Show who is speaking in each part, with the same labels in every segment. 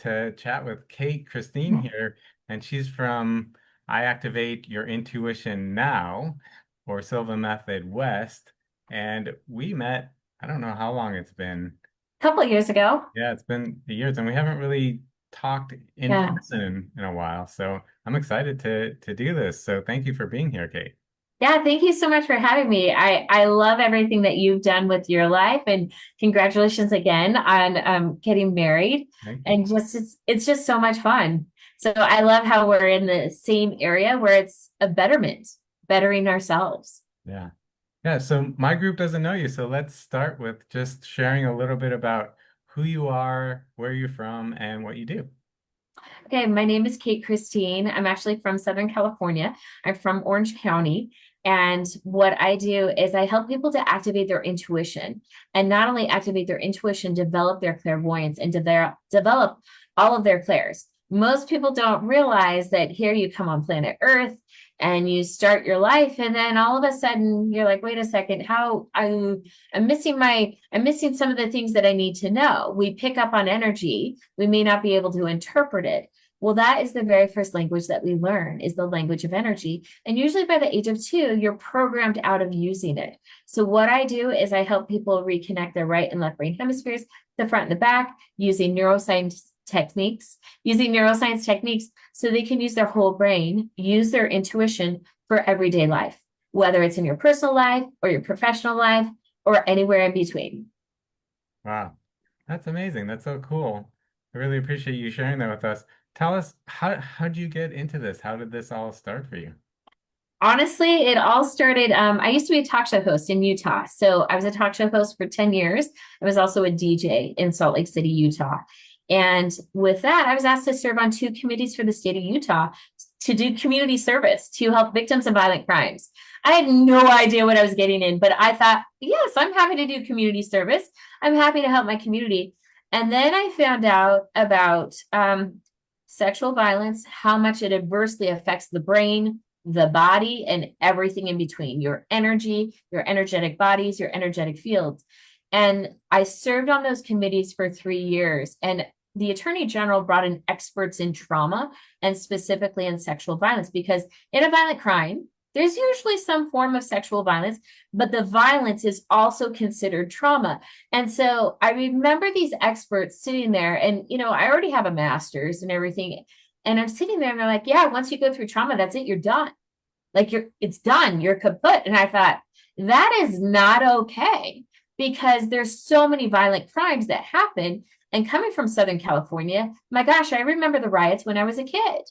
Speaker 1: to chat with Cate Christine here, and she's from I Activate Your Intuition Now, or Silva Method West. And we met, I don't know how long it's been.
Speaker 2: Couple of years ago.
Speaker 1: Yeah, it's been years, and we haven't really talked in
Speaker 2: Yeah.
Speaker 1: person in a while. So I'm excited to do this. So thank you for being here, Cate.
Speaker 2: Yeah, thank you so much for having me. I love everything that you've done with your life, and congratulations again on getting married.
Speaker 1: Thank you.
Speaker 2: And just it's just so much fun. So I love how we're in the same area where it's a betterment, bettering ourselves.
Speaker 1: Yeah. Yeah, so my group doesn't know you, so let's start with just sharing a little bit about who you are, where you're from, and what you do.
Speaker 2: Okay, my name is Cate Christine. I'm actually from Southern California. I'm from Orange County. And what I do is I help people to activate their intuition, and not only activate their intuition, develop their clairvoyance and develop all of their clairs. Most people don't realize that here you come on planet Earth and you start your life, and then all of a sudden you're like, wait a second, I'm missing some of the things that I need to know. We pick up on energy. We may not be able to interpret it. Well, that is the very first language that we learn, is the language of energy. And usually by the age of 2, you're programmed out of using it. So what I do is I help people reconnect their right and left brain hemispheres, the front and the back, using neuroscience techniques so they can use their whole brain, use their intuition for everyday life, whether it's in your personal life or your professional life or anywhere in between.
Speaker 1: Wow, that's amazing. That's so cool. I really appreciate you sharing that with us. Tell us, how'd you get into this? How did this all start for you?
Speaker 2: Honestly, it all started. I used to be a talk show host in Utah. So I was a talk show host for 10 years. I was also a DJ in Salt Lake City, Utah. And with that, I was asked to serve on 2 committees for the state of Utah to do community service to help victims of violent crimes. I had no idea what I was getting in, but I thought, yes, I'm happy to do community service. I'm happy to help my community. And then I found out about sexual violence, how much it adversely affects the brain, the body, and everything in between, your energy, your energetic bodies, your energetic fields. And I served on those committees for 3 years. And the Attorney General brought in experts in trauma and specifically in sexual violence, because in a violent crime, there's usually some form of sexual violence, but the violence is also considered trauma. And so I remember these experts sitting there, and, I already have a master's and everything. And I'm sitting there and they're like, yeah, once you go through trauma, that's it, you're done. Like it's done, you're kaput. And I thought, that is not okay, because there's so many violent crimes that happen. And coming from Southern California, my gosh, I remember the riots when I was a kid.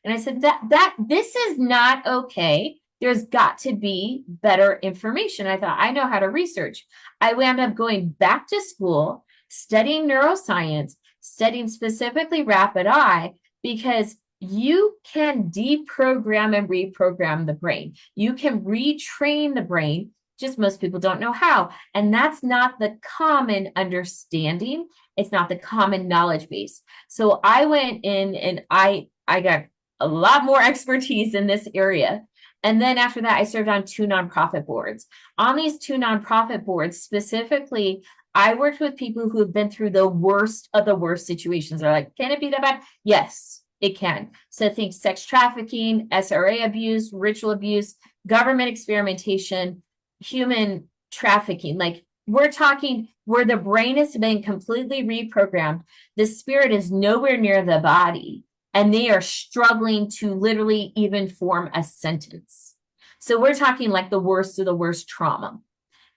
Speaker 2: And I said that this is not okay. There's got to be better information. I thought, I know how to research. I wound up going back to school, studying neuroscience, studying specifically rapid eye, because you can deprogram and reprogram the brain. You can retrain the brain. Just most people don't know how. And that's not the common understanding. It's not the common knowledge base. So I went in and I got a lot more expertise in this area. And then after that, I served on 2 nonprofit boards. On these 2 nonprofit boards, specifically, I worked with people who have been through the worst of the worst situations. They're like, can it be that bad? Yes, it can. So think sex trafficking, SRA abuse, ritual abuse, government experimentation, human trafficking. Like, we're talking where the brain has been completely reprogrammed. The spirit is nowhere near the body, and they are struggling to literally even form a sentence. So we're talking like the worst of the worst trauma.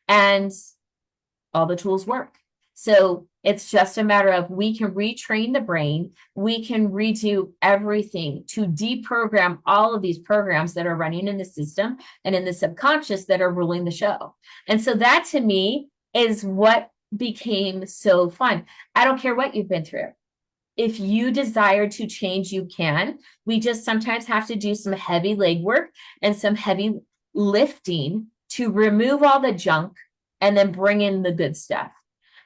Speaker 2: And all the tools work. So it's just a matter of, we can retrain the brain. We can redo everything to deprogram all of these programs that are running in the system and in the subconscious that are ruling the show. And so that, to me, is what became so fun. I don't care what you've been through. If you desire to change, you can. We just sometimes have to do some heavy legwork and some heavy lifting to remove all the junk and then bring in the good stuff.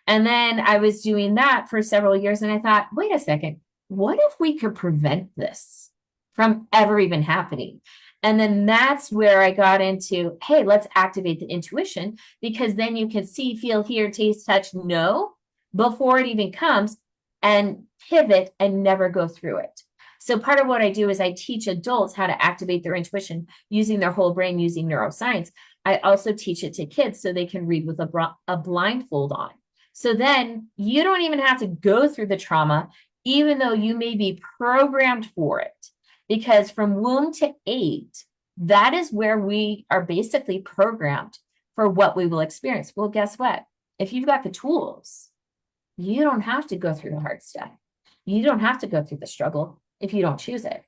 Speaker 2: And then I was doing that for several years, and I thought, wait a second, what if we could prevent this from ever even happening? And then that's where I got into, hey, let's activate the intuition, because then you can see, feel, hear, taste, touch, know before it even comes. and pivot and never go through it. So part of what I do is I teach adults how to activate their intuition using their whole brain, using neuroscience. I also teach it to kids so they can read with a blindfold on. So then you don't even have to go through the trauma, even though you may be programmed for it. Because from womb to 8, that is where we are basically programmed for what we will experience. Well, guess what? If you've got the tools, you don't have to go through the hard stuff. You don't have to go through the struggle if you don't choose it.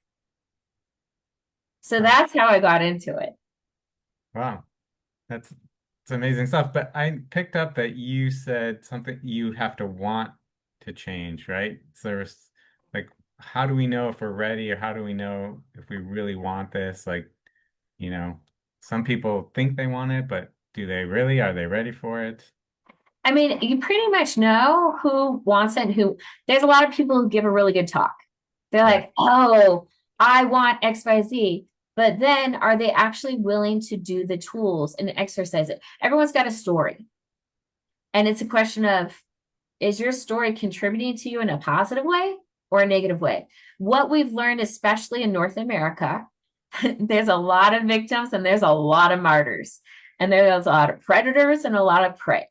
Speaker 2: So
Speaker 1: Wow.
Speaker 2: that's how I got into it.
Speaker 1: Wow. It's amazing stuff. But I picked up that you said something you have to want to change, right? So there's like, how do we know if we're ready or how do we know if we really want this? Like, you know, some people think they want it, but do they really? Are they ready for it?
Speaker 2: I mean, you pretty much know who wants it and who. There's a lot of people who give a really good talk. They're
Speaker 1: Right.
Speaker 2: like, oh, I want XYZ. But then are they actually willing to do the tools and exercise it? Everyone's got a story. And it's a question of, is your story contributing to you in a positive way or a negative way? What we've learned, especially in North America, there's a lot of victims and there's a lot of martyrs. And there's a lot of predators and a lot of prey.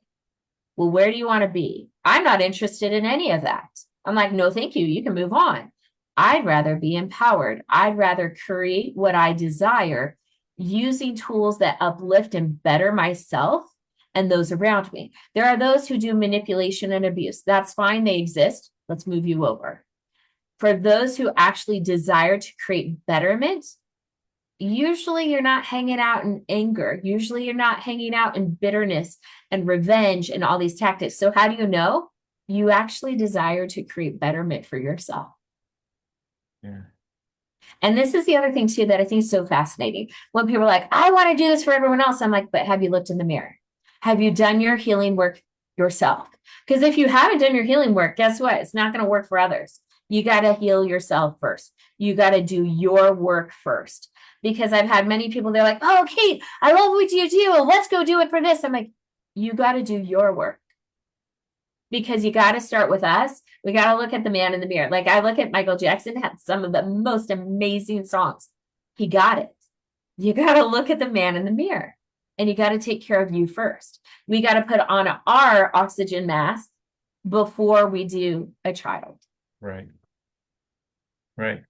Speaker 2: Well, where do you want to be? I'm not interested in any of that. I'm like, no, thank you. You can move on. I'd rather be empowered. I'd rather create what I desire using tools that uplift and better myself and those around me. There are those who do manipulation and abuse. That's fine. They exist. Let's move you over. For those who actually desire to create betterment, usually you're not hanging out in anger. Usually you're not hanging out in bitterness and revenge and all these tactics. So how do you know? You actually desire to create betterment for yourself.
Speaker 1: Yeah.
Speaker 2: And this is the other thing too that I think is so fascinating. When people are like, I want to do this for everyone else, I'm like, but have you looked in the mirror? Have you done your healing work yourself? Because if you haven't done your healing work, guess what? It's not going to work for others. You got to heal yourself first. You got to do your work first. Because I've had many people, they're like, oh, Cate, I love what you do. Let's go do it for this. I'm like, you got to do your work. Because you got to start with us. We got to look at the man in the mirror. Like I look at Michael Jackson, had some of the most amazing songs. He got it. You got to look at the man in the mirror and you got to take care of you first. We got to put on our oxygen mask before we do a child.
Speaker 1: Right. Right.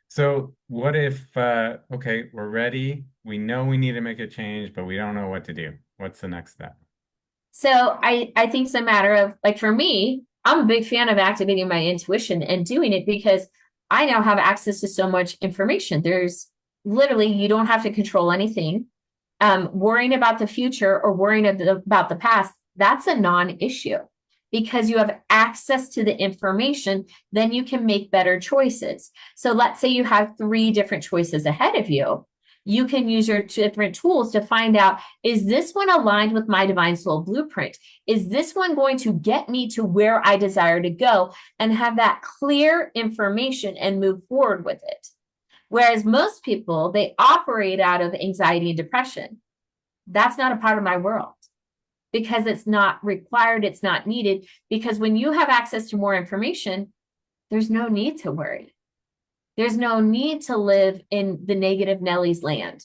Speaker 1: So what if, okay, we're ready. We know we need to make a change, but we don't know what to do. What's the next step?
Speaker 2: So I think it's a matter of, like, for me, I'm a big fan of activating my intuition and doing it because I now have access to so much information. There's literally, you don't have to control anything. Worrying about the future or worrying about the past, that's a non-issue because you have access to the information, then you can make better choices. So let's say you have 3 different choices ahead of you. You can use your different tools to find out, is this one aligned with my divine soul blueprint? Is this one going to get me to where I desire to go and have that clear information and move forward with it? Whereas most people, they operate out of anxiety and depression. That's not a part of my world because it's not required. It's not needed because when you have access to more information, there's no need to worry. There's no need to live in the negative Nelly's land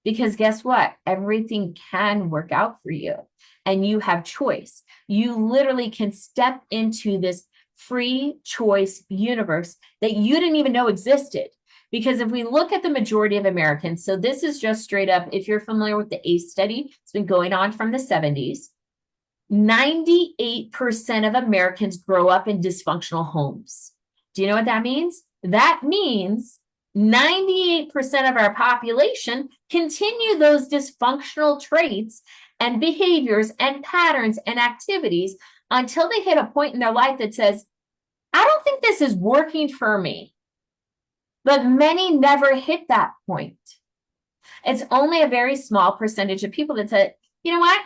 Speaker 2: because guess what? Everything can work out for you and you have choice. You literally can step into this free choice universe that you didn't even know existed. Because if we look at the majority of Americans, so this is just straight up, if you're familiar with the ACE study, it's been going on from the 70s. 98% of Americans grow up in dysfunctional homes. Do you know what that means? That means 98% of our population continue those dysfunctional traits and behaviors and patterns and activities until they hit a point in their life that says, I don't think this is working for me. But many never hit that point. It's only a very small percentage of people that said, you know what?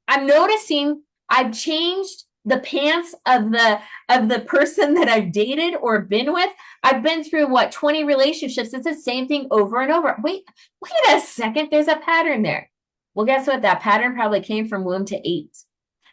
Speaker 2: I'm noticing I've changed the pants of the person that I've dated or been with. I've been through 20 relationships. It's the same thing over and over. Wait a second. There's a pattern there. Well, guess what? That pattern probably came from womb to 8.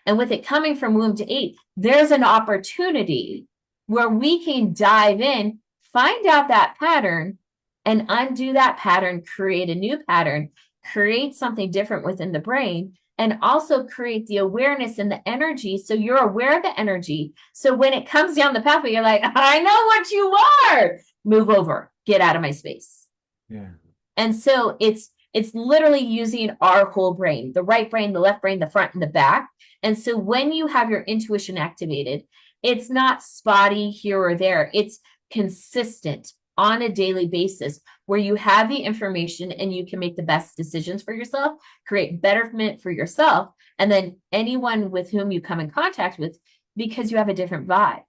Speaker 2: And with it coming from womb to 8, there's an opportunity where we can dive in, find out that pattern, and undo that pattern, create a new pattern, create something different within the brain, and also create the awareness and the energy. So you're aware of the energy. So when it comes down the pathway, you're like, I know what you are. Move over, get out of my space.
Speaker 1: Yeah.
Speaker 2: And so it's literally using our whole brain, the right brain, the left brain, the front and the back. And so when you have your intuition activated, it's not spotty here or there. It's consistent on a daily basis where you have the information and you can make the best decisions for yourself, create betterment for yourself, and then anyone with whom you come in contact with, because you have a different vibe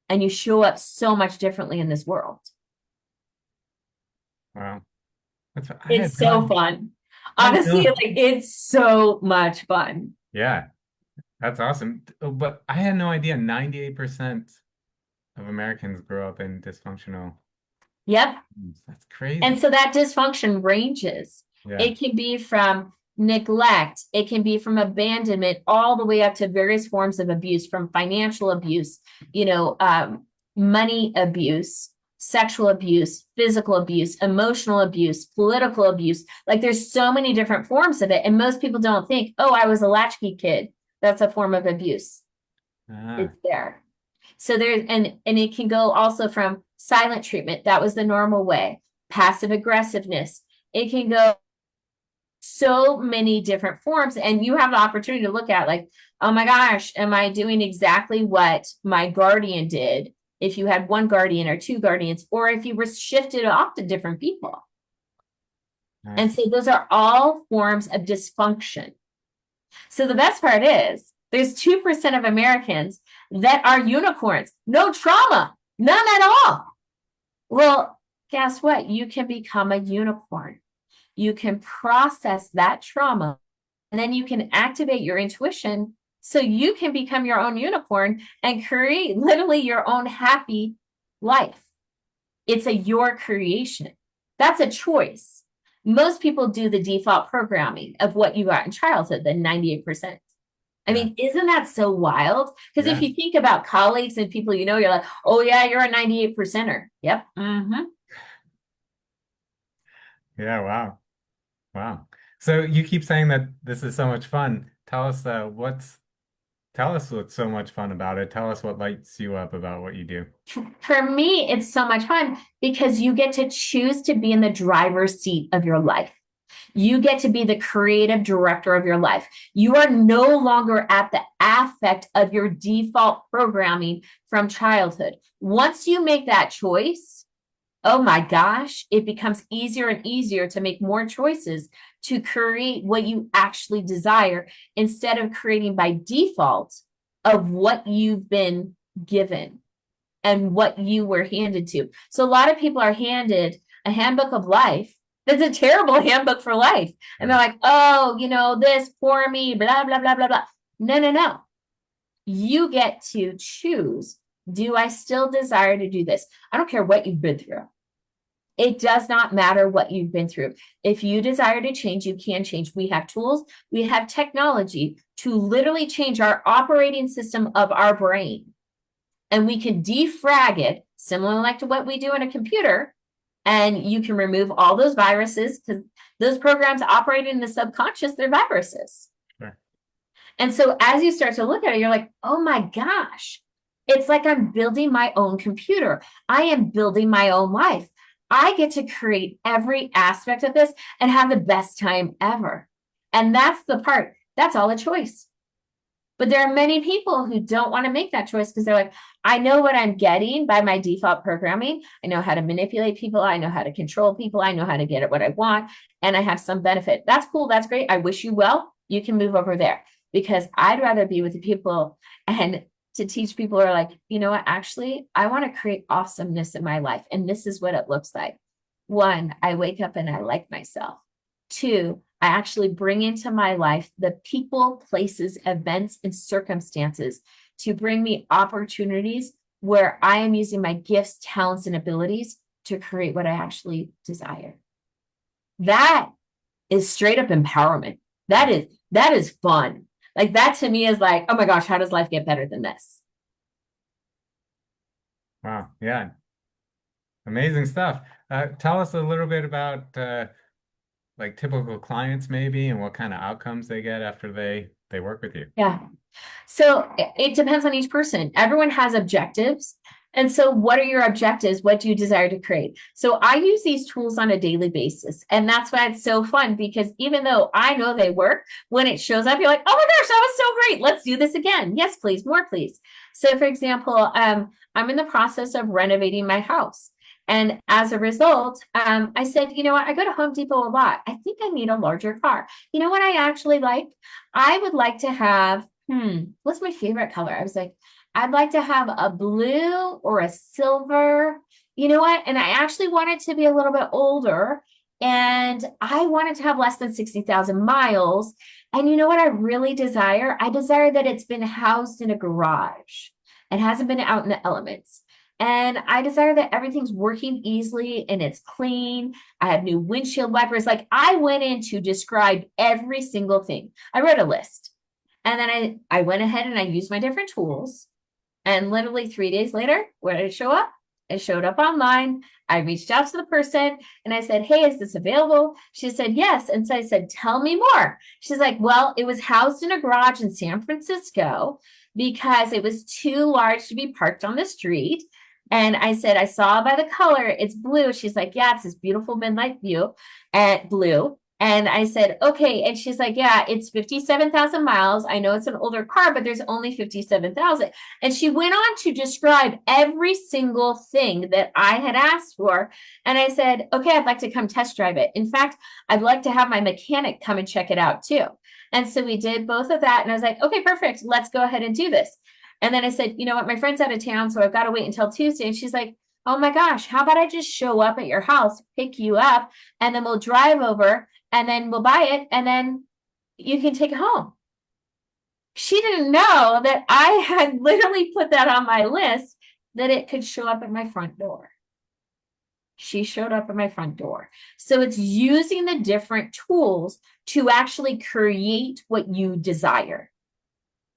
Speaker 2: and you show up so much differently in this world.
Speaker 1: Wow.
Speaker 2: It's so fun. Honestly, like it's so much fun.
Speaker 1: Yeah, that's awesome. But I had no idea 98% of Americans grow up in dysfunctional
Speaker 2: Yep.
Speaker 1: homes. That's crazy.
Speaker 2: And so that dysfunction ranges.
Speaker 1: Yeah.
Speaker 2: It can be from neglect, it can be from abandonment, all the way up to various forms of abuse, from financial abuse, money abuse, sexual abuse, physical abuse, emotional abuse, political abuse. Like there's so many different forms of it. And most people don't think, oh, I was a latchkey kid. That's a form of abuse. It's there. So there's, and it can go also from silent treatment. That was the normal way. Passive aggressiveness. It can go so many different forms. And you have the opportunity to look at like, oh my gosh, am I doing exactly what my guardian did? If you had one guardian or two guardians, or if you were shifted off to different people.
Speaker 1: Nice.
Speaker 2: And so those are all forms of dysfunction. So the best part is there's 2% of Americans that are unicorns, no trauma, none at all. Well, guess what? You can become a unicorn. You can process that trauma, and then you can activate your intuition so you can become your own unicorn and create literally your own happy life. It's your creation. That's a choice. Most people do the default programming of what you got in childhood, the 98%. I mean, isn't that so wild? Because if you think about colleagues and people you're like, oh yeah, you're a 98%er. Yep. Mm-hmm.
Speaker 1: Yeah, wow. Wow. So you keep saying that this is so much fun. Tell us what's so much fun about it. Tell us what lights you up about what you do.
Speaker 2: For me, it's so much fun because you get to choose to be in the driver's seat of your life. You get to be the creative director of your life. You are no longer at the affect of your default programming from childhood. Once you make that choice, oh my gosh, it becomes easier and easier to make more choices to create what you actually desire instead of creating by default of what you've been given and what you were handed to. So a lot of people are handed a handbook of life that's a terrible handbook for life. And they're like, oh, this for me, blah, blah, blah, blah, blah. No. You get to choose. Do I still desire to do this? I don't care what you've been through. It does not matter what you've been through. If you desire to change, you can change. We have tools, we have technology to literally change our operating system of our brain. And we can defrag it, similar like to what we do in a computer. And you can remove all those viruses because those programs operating in the subconscious, they're viruses.
Speaker 1: Sure.
Speaker 2: And so as you start to look at it, you're like, oh my gosh, it's like I'm building my own computer. I am building my own life. I get to create every aspect of this and have the best time ever. And that's the part, that's all a choice. But there are many people who don't want to make that choice because they're like, I know what I'm getting by my default programming. I know how to manipulate people. I know how to control people. I know how to get at what I want. And I have some benefit. That's cool. That's great. I wish you well. You can move over there because I'd rather be with the people and to teach people who are like, you know what, actually, I want to create awesomeness in my life. And this is what it looks like. 1, I wake up and I like myself. 2, I actually bring into my life the people, places, events, and circumstances to bring me opportunities where I am using my gifts, talents, and abilities to create what I actually desire. That is straight up empowerment. That is fun. Like that to me is like, oh my gosh, how does life get better than this?
Speaker 1: Wow. Yeah. Amazing stuff. Tell us a little bit about like typical clients maybe and what kind of outcomes they get after they work with you.
Speaker 2: Yeah. So it depends on each person. Everyone has objectives. And so, what are your objectives? What do you desire to create? So, I use these tools on a daily basis. And that's why it's so fun because even though I know they work, when it shows up, you're like, oh my gosh, that was so great. Let's do this again. Yes, please, more, please. So, for example, I'm in the process of renovating my house. And as a result, I said, you know what? I go to Home Depot a lot. I think I need a larger car. You know what I actually like? I would like to have, what's my favorite color? I was like, I'd like to have a blue or a silver. You know what? And I actually want it to be a little bit older. And I want it to have less than 60,000 miles. And you know what I really desire? I desire that it's been housed in a garage. It hasn't been out in the elements. And I desire that everything's working easily and it's clean. I have new windshield wipers. Like I went in to describe every single thing. I wrote a list. And then I went ahead and I used my different tools. And literally 3 days later, where did it show up? It showed up online. I reached out to the person and I said, hey, is this available? She said, yes. And so I said, tell me more. She's like, well, it was housed in a garage in San Francisco because it was too large to be parked on the street. And I said, I saw by the color, it's blue. She's like, yeah, it's this beautiful midnight view at blue. And I said, okay. And she's like, yeah, it's 57,000 miles. I know it's an older car, but there's only 57,000. And she went on to describe every single thing that I had asked for. And I said, okay, I'd like to come test drive it. In fact, I'd like to have my mechanic come and check it out too. And so we did both of that. And I was like, okay, perfect. Let's go ahead and do this. And then I said, you know what? My friend's out of town, so I've got to wait until Tuesday. And she's like, oh my gosh, how about I just show up at your house, pick you up, and then we'll drive over and then we'll buy it and then you can take it home. She didn't know that I had literally put that on my list that it could show up at my front door. She showed up at my front door. So it's using the different tools to actually create what you desire.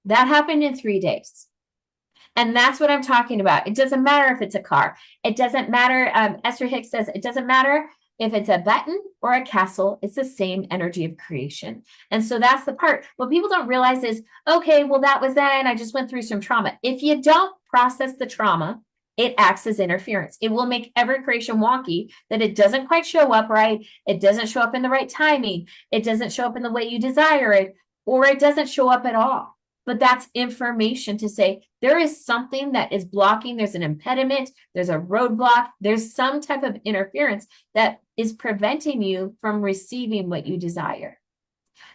Speaker 2: That happened in 3 days. And that's what I'm talking about. It doesn't matter if it's a car. It doesn't matter. Esther Hicks says it doesn't matter if it's a button or a castle. It's the same energy of creation. And so that's the part. What people don't realize is, okay, well, that was then. I just went through some trauma. If you don't process the trauma, it acts as interference. It will make every creation wonky, that it doesn't quite show up right. It doesn't show up in the right timing. It doesn't show up in the way you desire it, or it doesn't show up at all. But that's information to say there is something that is blocking. There's an impediment. There's a roadblock. There's some type of interference that is preventing you from receiving what you desire.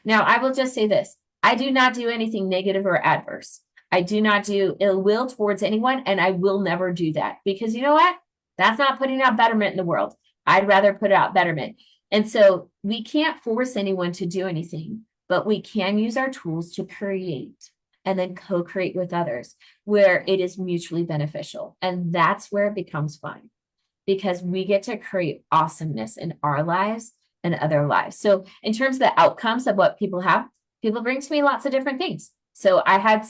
Speaker 2: Now, I will just say this. I do not do anything negative or adverse. I do not do ill will towards anyone, and I will never do that because you know what? That's not putting out betterment in the world. I'd rather put out betterment. And so we can't force anyone to do anything, but we can use our tools to create and then co-create with others where it is mutually beneficial. And that's where it becomes fun because we get to create awesomeness in our lives and other lives. So in terms of the outcomes of what people have, people bring to me lots of different things. So I had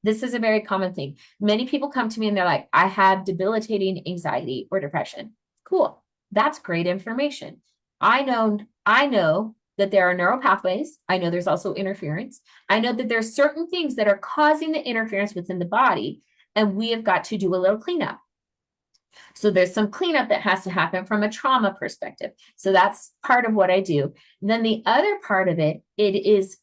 Speaker 2: this is a very common thing. Many people come to me and they're like, I have debilitating anxiety or depression. Cool. That's great information. I know that there are neural pathways. I know there's also interference. I know that there's certain things that are causing the interference within the body, and we have got to do a little cleanup. So there's some cleanup that has to happen from a trauma perspective. So that's part of what I do. And then the other part of it is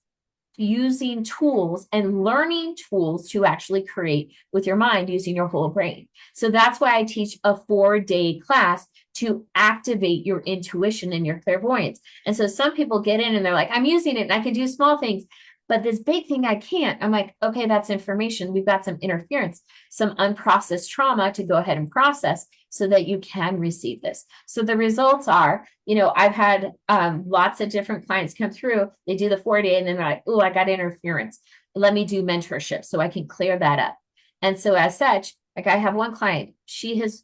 Speaker 2: using tools and learning tools to actually create with your mind using your whole brain. So that's why I teach a 4-day class to activate your intuition and your clairvoyance. And so some people get in and they're like, I'm using it and I can do small things, but this big thing I can't. I'm like, okay, that's information. We've got some interference, some unprocessed trauma to go ahead and process so that you can receive this. So the results are, I've had lots of different clients come through. They do the 4-day and then they're like, oh, I got interference. Let me do mentorship so I can clear that up. And so as such, like I have one client, she has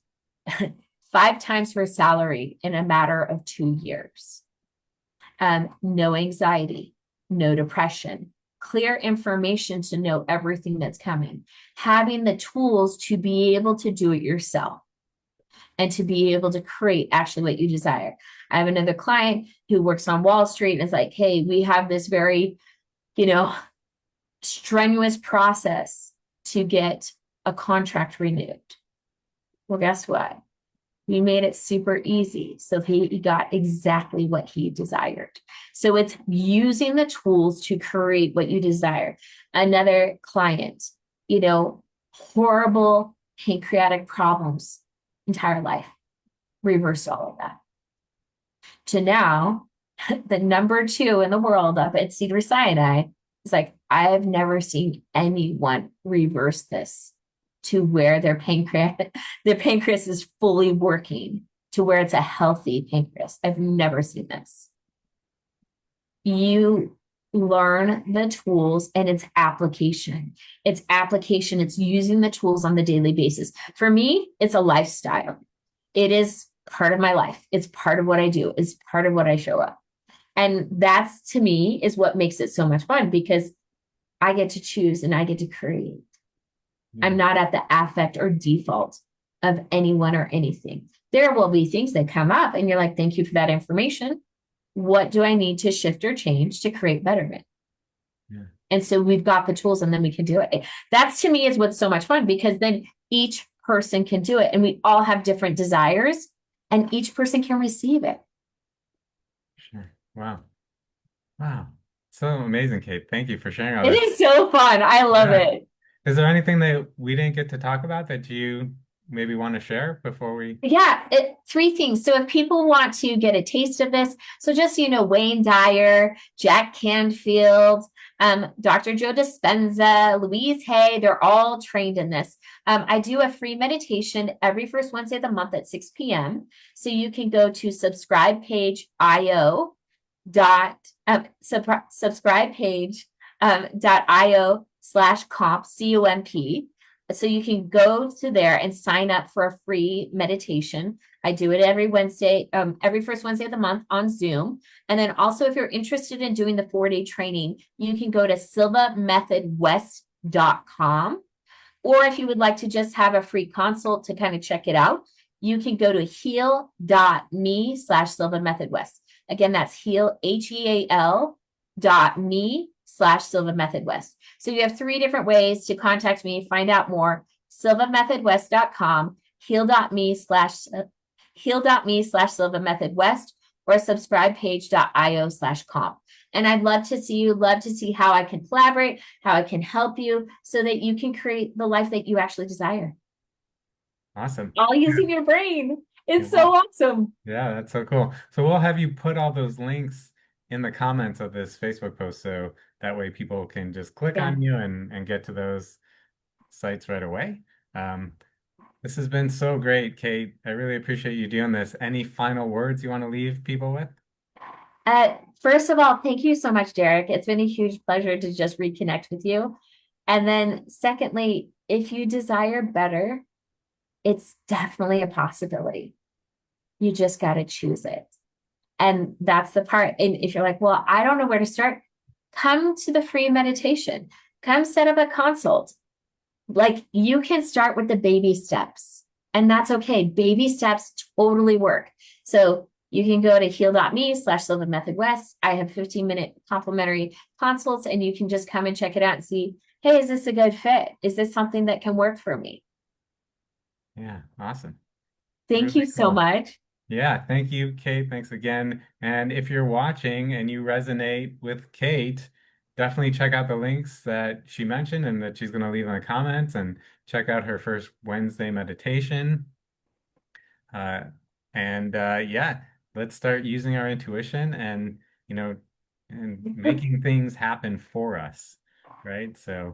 Speaker 2: 5 times her salary in a matter of 2 years. No anxiety, no depression, clear information to know everything that's coming, having the tools to be able to do it yourself and to be able to create actually what you desire. I have another client who works on Wall Street and is like, hey, we have this very, you know, strenuous process to get a contract renewed. Well, guess what? We made it super easy. So he got exactly what he desired. So it's using the tools to create what you desire. Another client, you know, horrible pancreatic problems, entire life, reversed all of that. To now, the number 2 in the world up at Cedars-Sinai is like, I have never seen anyone reverse this to where their pancreas is fully working to where it's a healthy pancreas. I've never seen this. You learn the tools and its application. It's application, it's using the tools on the daily basis. For me, it's a lifestyle. It is part of my life. It's part of what I do. It's part of what I show up. And that's, to me, is what makes it so much fun because I get to choose and I get to create. I'm not at the affect or default of anyone or anything. There will be things that come up and you're like, thank you for that information. What do I need to shift or change to create betterment?
Speaker 1: Yeah.
Speaker 2: And so we've got the tools and then we can do it. That's, to me, is what's so much fun because then each person can do it and we all have different desires and each person can receive it.
Speaker 1: Sure. Wow. Wow. So amazing, Cate. Thank you for sharing all
Speaker 2: It
Speaker 1: this.
Speaker 2: is so fun. I love
Speaker 1: Yeah.
Speaker 2: it.
Speaker 1: Is there anything that we didn't get to talk about that you maybe want to share before we?
Speaker 2: Yeah, 3 things. So if people want to get a taste of this, so just, you know, Wayne Dyer, Jack Canfield, Dr. Joe Dispenza, Louise Hay, they're all trained in this. I do a free meditation every first Wednesday of the month at 6 p.m. So you can go to subscribepage.io.io/comp, COMP. So you can go to there and sign up for a free meditation. I do it every Wednesday, every first Wednesday of the month on Zoom. And then also, if you're interested in doing the 4-day training, you can go to silvamethodwest.com. Or if you would like to just have a free consult to kind of check it out, you can go to heal.me/SilvaMethodWest. Again, that's heal, HEAL.me/SilvaMethodWest. So you have 3 different ways to contact me, find out more. silvamethodwest.com, heal.me/SilvaMethodWest, or subscribepage.io/comp. And I'd love to see you, love to see how I can collaborate, how I can help you so that you can create the life that you actually desire.
Speaker 1: Awesome.
Speaker 2: All
Speaker 1: Yeah.
Speaker 2: using your brain. It's
Speaker 1: Yeah.
Speaker 2: so awesome.
Speaker 1: Yeah, that's so cool. So we'll have you put all those links in the comments of this Facebook post so that way people can just click
Speaker 2: Yeah.
Speaker 1: on you and get to those sites right away. Um, this has been so great, Cate. I really appreciate you doing this. Any final words you want to leave people with?
Speaker 2: First of all, thank you so much, Derek. It's been a huge pleasure to just reconnect with you. And then secondly, if you desire better, it's definitely a possibility. You just got to choose it. And that's the part. And if you're like, well, I don't know where to start, come to the free meditation, come set up a consult. Like, you can start with the baby steps, and that's okay. Baby steps totally work. So you can go to heal.me/SilvaMethodWest. I have 15-minute complimentary consults, and you can just come and check it out and see, hey, is this a good fit? Is this something that can work for me?
Speaker 1: Yeah, awesome.
Speaker 2: Thank
Speaker 1: Really
Speaker 2: you so
Speaker 1: cool.
Speaker 2: much.
Speaker 1: Yeah, thank you, Cate. Thanks again. And if you're watching and you resonate with Cate, definitely check out the links that she mentioned and that she's going to leave in the comments and check out her first Wednesday meditation. Uh, yeah, let's start using our intuition and, and making things happen for us, right? So